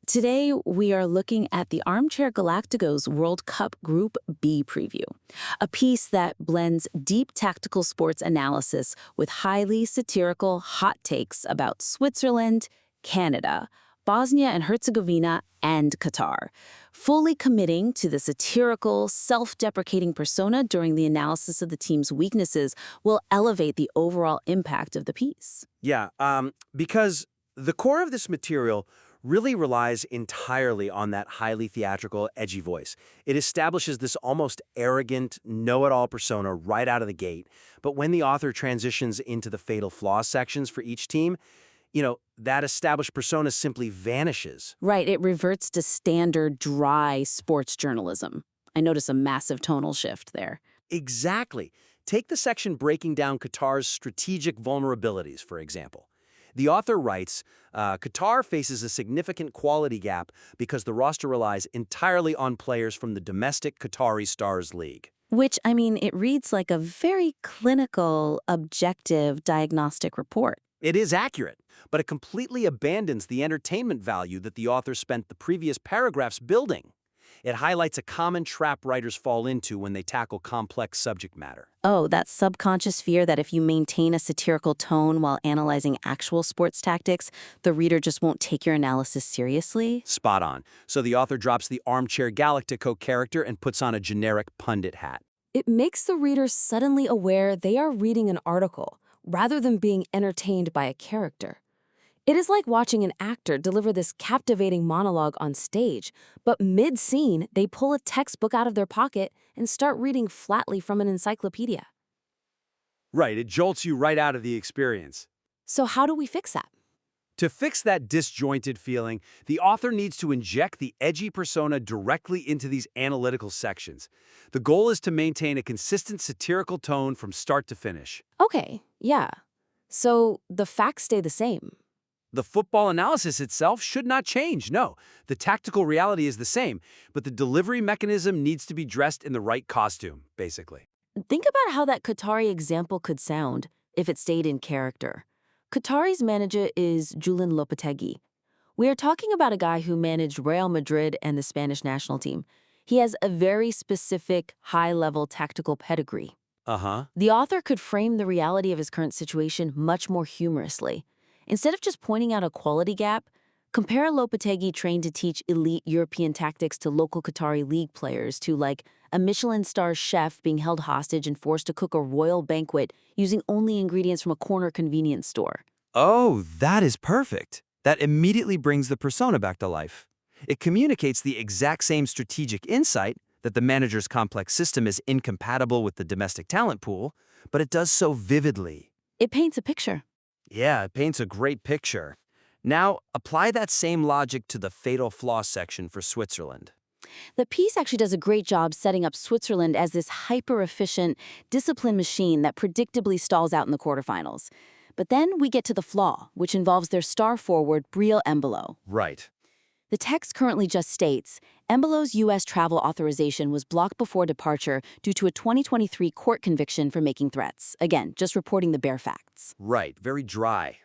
Today, we are looking at the Armchair Galáctico's World Cup Group B preview, a piece that blends deep tactical sports analysis with highly satirical hot takes about Switzerland, Canada, Bosnia and Herzegovina, and Qatar, fully committing to the satirical, self-deprecating persona during the analysis of the team's weaknesses will elevate the overall impact of the piece. Yeah, because the core of this material really relies entirely on that highly theatrical, edgy voice. It establishes this almost arrogant, know-it-all persona right out of the gate. But when the author transitions into the fatal flaw sections for each team, that established persona simply vanishes. Right, it reverts to standard, dry sports journalism. I notice a massive tonal shift there. Exactly. Take the section breaking down Qatar's strategic vulnerabilities, for example. The author writes, Qatar faces a significant quality gap because the roster relies entirely on players from the domestic Qatari Stars League. Which, it reads like a very clinical, objective diagnostic report. It is accurate, but it completely abandons the entertainment value that the author spent the previous paragraphs building. It highlights a common trap writers fall into when they tackle complex subject matter. Oh, that subconscious fear that if you maintain a satirical tone while analyzing actual sports tactics, the reader just won't take your analysis seriously? Spot on. So the author drops the Armchair Galáctico character and puts on a generic pundit hat. It makes the reader suddenly aware they are reading an article, rather than being entertained by a character. It is like watching an actor deliver this captivating monologue on stage, but mid-scene, they pull a textbook out of their pocket and start reading flatly from an encyclopedia. Right, it jolts you right out of the experience. So how do we fix that? To fix that disjointed feeling, the author needs to inject the edgy persona directly into these analytical sections. The goal is to maintain a consistent satirical tone from start to finish. Okay, yeah. So the facts stay the same. The football analysis itself should not change, no. The tactical reality is the same, but the delivery mechanism needs to be dressed in the right costume, basically. Think about how that Qatari example could sound if it stayed in character. Qatari's manager is Julen Lopetegui. We are talking about a guy who managed Real Madrid and the Spanish national team. He has a very specific, high-level tactical pedigree. The author could frame the reality of his current situation much more humorously. Instead of just pointing out a quality gap, compare Lopetegui trained to teach elite European tactics to local Qatari league players to, like, a Michelin star chef being held hostage and forced to cook a royal banquet using only ingredients from a corner convenience store. Oh, that is perfect. That immediately brings the persona back to life. It communicates the exact same strategic insight that the manager's complex system is incompatible with the domestic talent pool, but it does so vividly. It paints a picture. Yeah, it paints a great picture. Now, apply that same logic to the fatal flaw section for Switzerland. The piece actually does a great job setting up Switzerland as this hyper-efficient, disciplined machine that predictably stalls out in the quarterfinals. But then we get to the flaw, which involves their star forward, Briel Embolo. Right. The text currently just states, Embolo's U.S. travel authorization was blocked before departure due to a 2023 court conviction for making threats. Again, just reporting the bare facts. Right, very dry.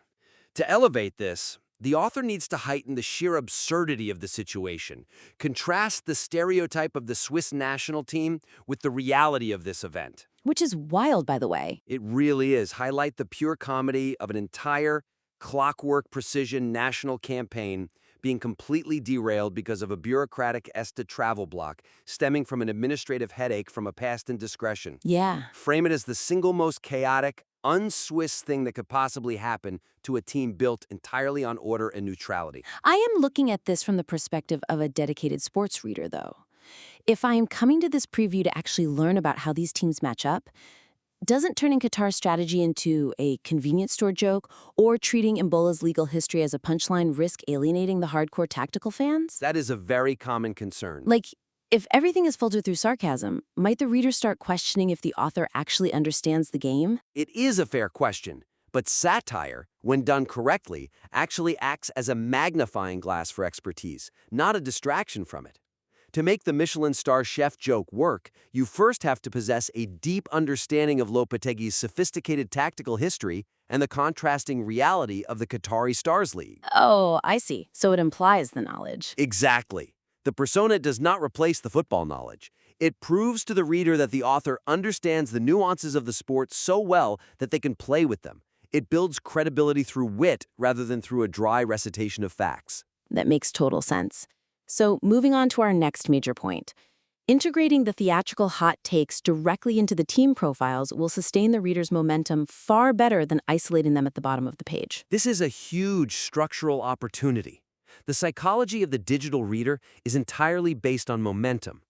To elevate this, the author needs to heighten the sheer absurdity of the situation, contrast the stereotype of the Swiss national team with the reality of this event. Which is wild, by the way. It really is. Highlight the pure comedy of an entire clockwork precision national campaign being completely derailed because of a bureaucratic ESTA travel block stemming from an administrative headache from a past indiscretion. Yeah. Frame it as the single most chaotic, un-Swiss thing that could possibly happen to a team built entirely on order and neutrality. I am looking at this from the perspective of a dedicated sports reader, though. If I am coming to this preview to actually learn about how these teams match up, doesn't turning Qatar's strategy into a convenience store joke or treating Embola's legal history as a punchline risk alienating the hardcore tactical fans? That is a very common concern. Like, if everything is filtered through sarcasm, might the reader start questioning if the author actually understands the game? It is a fair question, but satire, when done correctly, actually acts as a magnifying glass for expertise, not a distraction from it. To make the Michelin star chef joke work, you first have to possess a deep understanding of Lopetegui's sophisticated tactical history and the contrasting reality of the Qatari Stars League. Oh, I see. So it implies the knowledge. Exactly. The persona does not replace the football knowledge. It proves to the reader that the author understands the nuances of the sport so well that they can play with them. It builds credibility through wit rather than through a dry recitation of facts. That makes total sense. So moving on to our next major point. Integrating the theatrical hot takes directly into the team profiles will sustain the reader's momentum far better than isolating them at the bottom of the page. This is a huge structural opportunity. The psychology of the digital reader is entirely based on momentum.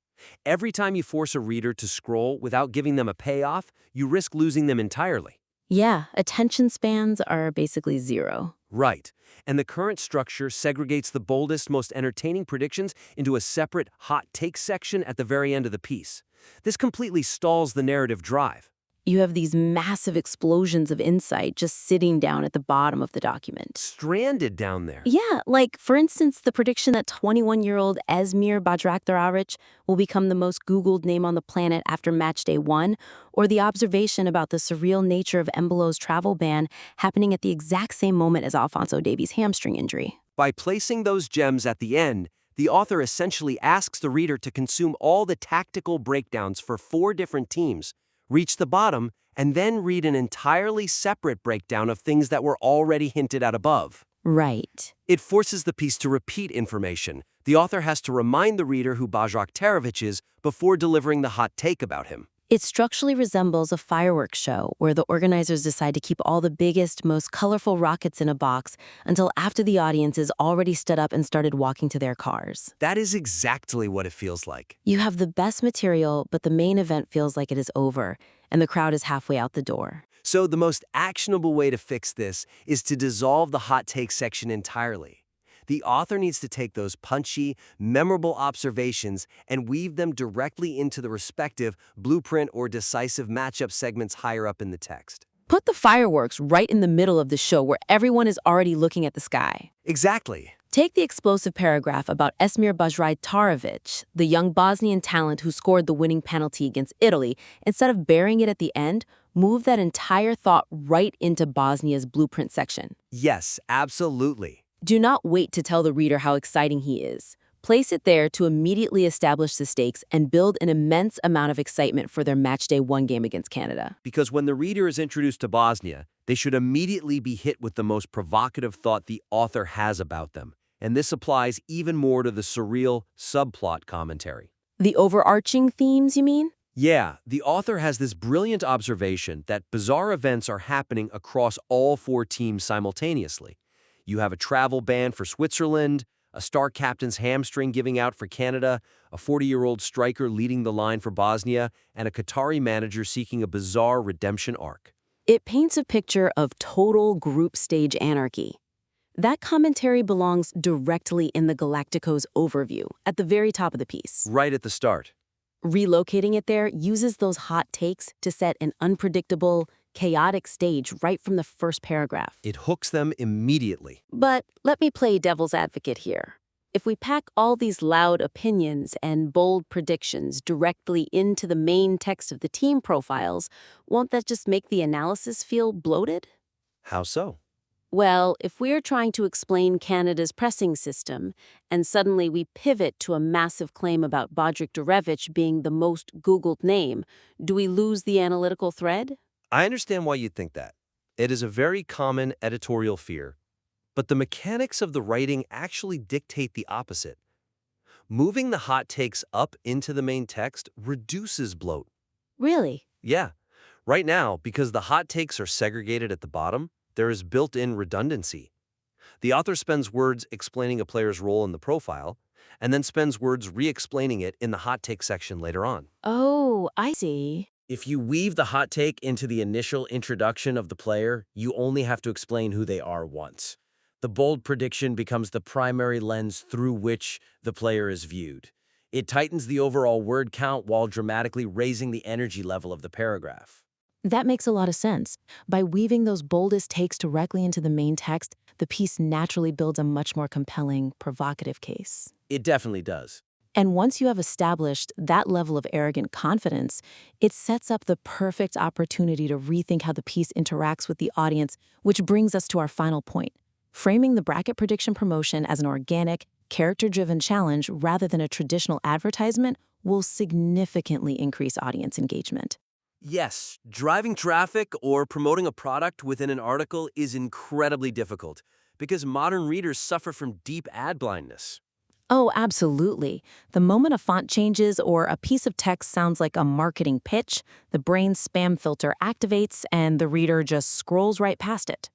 Every time you force a reader to scroll without giving them a payoff, you risk losing them entirely. Yeah, attention spans are basically zero. Right. And the current structure segregates the boldest, most entertaining predictions into a separate hot take section at the very end of the piece. This completely stalls the narrative drive. You have these massive explosions of insight just sitting down at the bottom of the document. Stranded down there. Yeah, like, for instance, the prediction that 21-year-old Esmir Bajraktarevic will become the most Googled name on the planet after match day 1, or the observation about the surreal nature of Embolo's travel ban happening at the exact same moment as Alphonso Davies' hamstring injury. By placing those gems at the end, the author essentially asks the reader to consume all the tactical breakdowns for 4 different teams, reach the bottom, and then read an entirely separate breakdown of things that were already hinted at above. Right. It forces the piece to repeat information. The author has to remind the reader who Bajraktarevic is before delivering the hot take about him. It structurally resembles a fireworks show where the organizers decide to keep all the biggest, most colorful rockets in a box until after the audience is already stood up and started walking to their cars. That is exactly what it feels like. You have the best material, but the main event feels like it is over, and the crowd is halfway out the door. So the most actionable way to fix this is to dissolve the hot take section entirely. The author needs to take those punchy, memorable observations and weave them directly into the respective blueprint or decisive matchup segments higher up in the text. Put the fireworks right in the middle of the show where everyone is already looking at the sky. Exactly. Take the explosive paragraph about Esmir Bajraktarevic, the young Bosnian talent who scored the winning penalty against Italy. Instead of burying it at the end, move that entire thought right into Bosnia's blueprint section. Yes, absolutely. Do not wait to tell the reader how exciting he is. Place it there to immediately establish the stakes and build an immense amount of excitement for their matchday 1 game against Canada. Because when the reader is introduced to Bosnia, they should immediately be hit with the most provocative thought the author has about them. And this applies even more to the surreal subplot commentary. The overarching themes, you mean? Yeah, the author has this brilliant observation that bizarre events are happening across all 4 teams simultaneously. You have a travel ban for Switzerland, a star captain's hamstring giving out for Canada, a 40-year-old striker leading the line for Bosnia, and a Qatari manager seeking a bizarre redemption arc. It paints a picture of total group stage anarchy. That commentary belongs directly in the Galactico's overview, at the very top of the piece. Right at the start. Relocating it there uses those hot takes to set an unpredictable, chaotic stage right from the first paragraph. It hooks them immediately. But let me play devil's advocate here. If we pack all these loud opinions and bold predictions directly into the main text of the team profiles, won't that just make the analysis feel bloated? How so? Well, if we're trying to explain Canada's pressing system, and suddenly we pivot to a massive claim about Bajraktarevic being the most Googled name, do we lose the analytical thread? I understand why you'd think that. It is a very common editorial fear. But the mechanics of the writing actually dictate the opposite. Moving the hot takes up into the main text reduces bloat. Really? Yeah. Right now, because the hot takes are segregated at the bottom, there is built-in redundancy. The author spends words explaining a player's role in the profile, and then spends words re-explaining it in the hot take section later on. Oh, I see. If you weave the hot take into the initial introduction of the player, you only have to explain who they are once. The bold prediction becomes the primary lens through which the player is viewed. It tightens the overall word count while dramatically raising the energy level of the paragraph. That makes a lot of sense. By weaving those boldest takes directly into the main text, the piece naturally builds a much more compelling, provocative case. It definitely does. And once you have established that level of arrogant confidence, it sets up the perfect opportunity to rethink how the piece interacts with the audience, which brings us to our final point. Framing the bracket prediction promotion as an organic, character-driven challenge rather than a traditional advertisement will significantly increase audience engagement. Yes, driving traffic or promoting a product within an article is incredibly difficult because modern readers suffer from deep ad blindness. Oh, absolutely. The moment a font changes or a piece of text sounds like a marketing pitch, the brain's spam filter activates and the reader just scrolls right past it.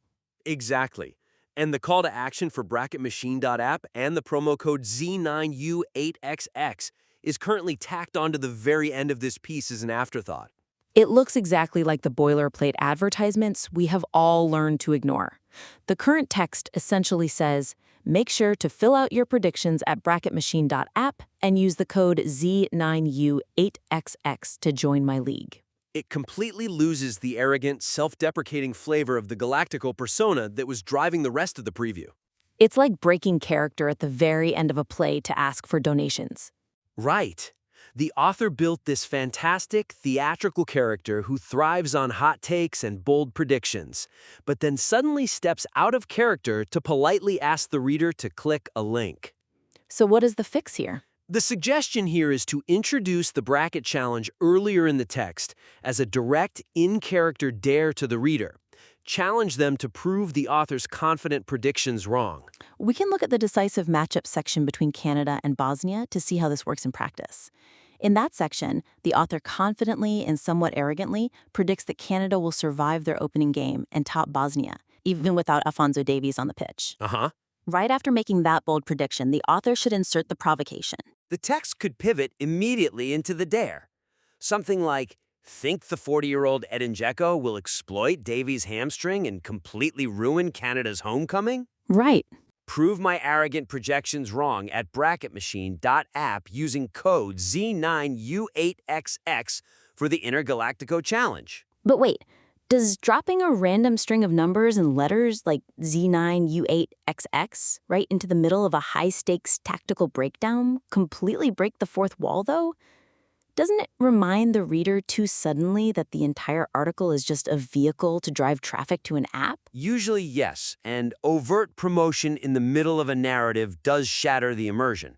Exactly. And the call to action for bracketmachine.app and the promo code Z9U8XX is currently tacked onto the very end of this piece as an afterthought. It looks exactly like the boilerplate advertisements we have all learned to ignore. The current text essentially says, make sure to fill out your predictions at bracketmachine.app and use the code Z9U8XX to join my league. It completely loses the arrogant, self-deprecating flavor of the Galáctico persona that was driving the rest of the preview. It's like breaking character at the very end of a play to ask for donations. Right. The author built this fantastic, theatrical character who thrives on hot takes and bold predictions, but then suddenly steps out of character to politely ask the reader to click a link. So what is the fix here? The suggestion here is to introduce the bracket challenge earlier in the text as a direct, in-character dare to the reader. Challenge them to prove the author's confident predictions wrong. We can look at the decisive matchup section between Canada and Bosnia to see how this works in practice. In that section, the author confidently and somewhat arrogantly predicts that Canada will survive their opening game and top Bosnia, even without Alphonso Davies on the pitch. Right after making that bold prediction, the author should insert the provocation. The text could pivot immediately into the dare. Something like, think the 40-year-old Edin Dzeko will exploit Davies' hamstring and completely ruin Canada's homecoming? Right. Prove my arrogant projections wrong at bracketmachine.app using code Z9U8XX for the Intergalactico Challenge. But wait, does dropping a random string of numbers and letters like Z9U8XX right into the middle of a high-stakes tactical breakdown completely break the fourth wall, though? Doesn't it remind the reader too suddenly that the entire article is just a vehicle to drive traffic to an app? Usually, yes, and overt promotion in the middle of a narrative does shatter the immersion.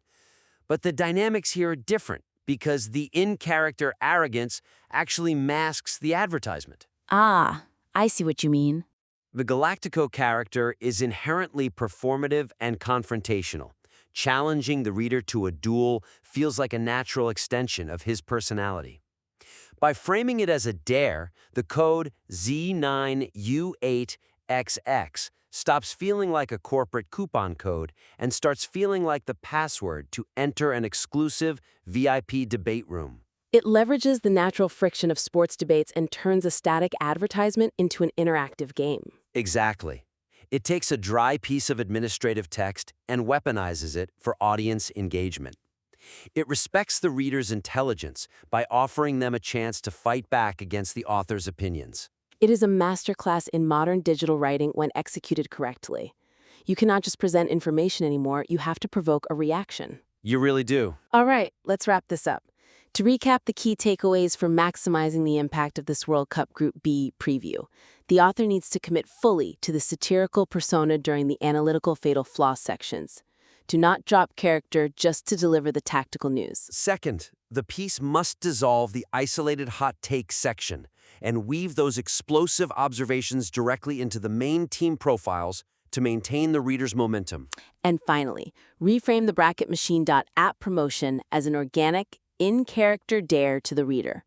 But the dynamics here are different because the in-character arrogance actually masks the advertisement. Ah, I see what you mean. The Galáctico character is inherently performative and confrontational. Challenging the reader to a duel feels like a natural extension of his personality. By framing it as a dare, the code Z9U8XX stops feeling like a corporate coupon code and starts feeling like the password to enter an exclusive VIP debate room. It leverages the natural friction of sports debates and turns a static advertisement into an interactive game. Exactly. It takes a dry piece of administrative text and weaponizes it for audience engagement. It respects the reader's intelligence by offering them a chance to fight back against the author's opinions. It is a masterclass in modern digital writing when executed correctly. You cannot just present information anymore, you have to provoke a reaction. You really do. All right, let's wrap this up. To recap the key takeaways for maximizing the impact of this World Cup Group B preview, the author needs to commit fully to the satirical persona during the analytical fatal flaw sections. Do not drop character just to deliver the tactical news. Second, the piece must dissolve the isolated hot take section and weave those explosive observations directly into the main team profiles to maintain the reader's momentum. And finally, reframe the bracketmachine.app promotion as an organic, in-character dare to the reader.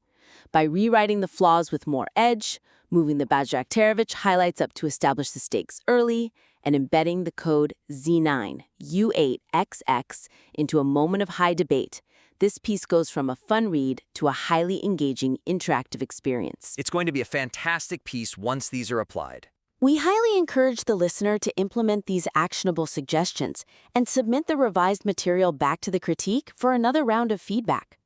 By rewriting the flaws with more edge, moving the Bajraktarevic highlights up to establish the stakes early, and embedding the code Z9U8XX into a moment of high debate, this piece goes from a fun read to a highly engaging, interactive experience. It's going to be a fantastic piece once these are applied. We highly encourage the listener to implement these actionable suggestions and submit the revised material back to the critique for another round of feedback.